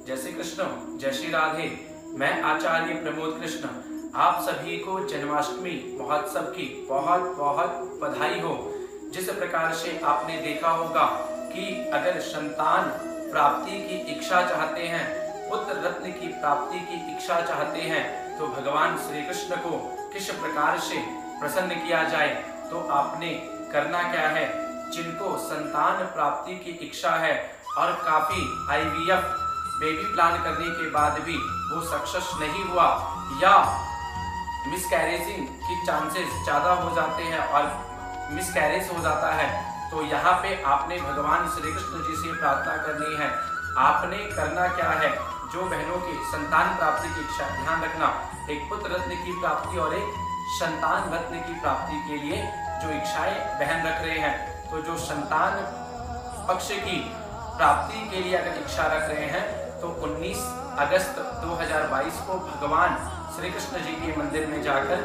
जय श्री कृष्ण, जय श्री राधे। मैं आचार्य प्रमोद कृष्ण आप सभी को जन्माष्टमी महोत्सव की बहुत बहुत बधाई हो। जिस प्रकार से आपने देखा होगा कि अगर संतान प्राप्ति की इच्छा चाहते हैं, पुत्र रत्न की प्राप्ति की इच्छा चाहते हैं, तो भगवान श्री कृष्ण को किस प्रकार से प्रसन्न किया जाए, तो आपने करना क्या है। जिनको संतान प्राप्ति की इच्छा है और काफी IVF बेबी प्लान करने के बाद भी वो सक्सेस नहीं हुआ या मिसकैरेजिंग की चांसेस ज्यादा हो जाते हैं और मिसकैरेज हो जाता है, तो यहाँ पे आपने भगवान श्री कृष्ण जी से प्रार्थना करनी है। आपने करना क्या है, जो बहनों की संतान प्राप्ति की इच्छा, ध्यान रखना, एक पुत्र रत्न की प्राप्ति और एक संतान रत्न की प्राप्ति के लिए जो इच्छाएं बहन रख रहे हैं, तो जो संतान पक्ष की प्राप्ति के लिए अगर इच्छा रख रहे हैं, तो 19 अगस्त 2022 को भगवान श्री कृष्ण जी के मंदिर में जाकर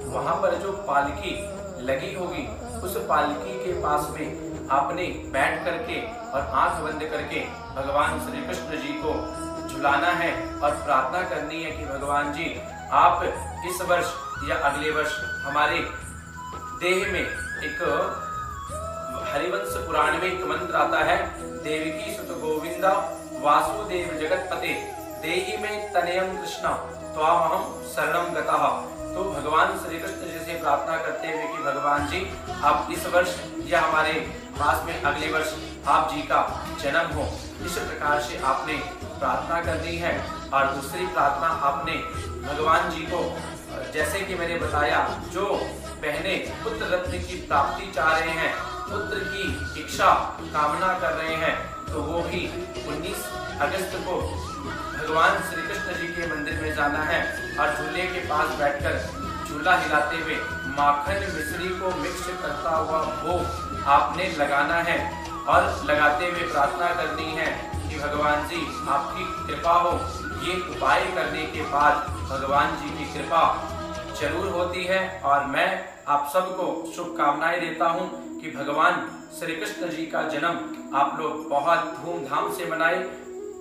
वहां पर जो पालकी लगी होगी, उस पालकी के पास में आपने बैठ करके और आंख बंद करके भगवान श्री कृष्ण जी को झुलाना है और प्रार्थना करनी है कि भगवान जी आप इस वर्ष या अगले वर्ष हमारे देह में एक हरिवंश पुराण में एक मंत्र आता है, देवकी सुत गोविंदा वासुदेव जगतपते देहि में तनयम कृष्ण त्वामहं शरणं गतः। तो भगवान श्री कृष्ण जी से प्रार्थना करते हुए कि भगवान जी आप इस वर्ष या हमारे पास में अगले वर्ष आप जी का जन्म हो, इस प्रकार से आपने प्रार्थना करनी है। और दूसरी प्रार्थना आपने भगवान जी को, जैसे कि मैंने बताया, जो बहने पुत्र रत्न की प्राप्ति चाह रहे हैं, पुत्र की इच्छा कामना कर रहे हैं, तो वो भी 19 अगस्त को भगवान श्री कृष्ण जी के मंदिर में जाना है और झूले के पास बैठकर झूला हिलाते हुए माखन मिश्री को मिक्स करता हुआ वो आपने लगाना है और लगाते हुए प्रार्थना करनी है कि भगवान जी आपकी कृपा हो। ये उपाय करने के बाद भगवान जी की कृपा जरूर होती है। और मैं आप सबको शुभकामनाएं देता हूं कि भगवान श्री कृष्ण जी का जन्म आप लोग बहुत धूमधाम से मनाएं।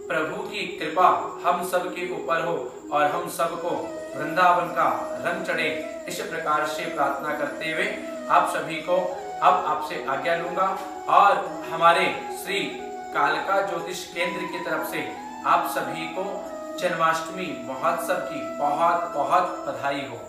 प्रभु की कृपा हम सब के ऊपर हो और हम सबको वृंदावन का रंग चढ़े, इस प्रकार से प्रार्थना करते हुए आप सभी को अब आपसे आज्ञा लूंगा और हमारे श्री कालका ज्योतिष केंद्र की तरफ से आप सभी को जन्माष्टमी महोत्सव की बहुत बहुत बधाई हो।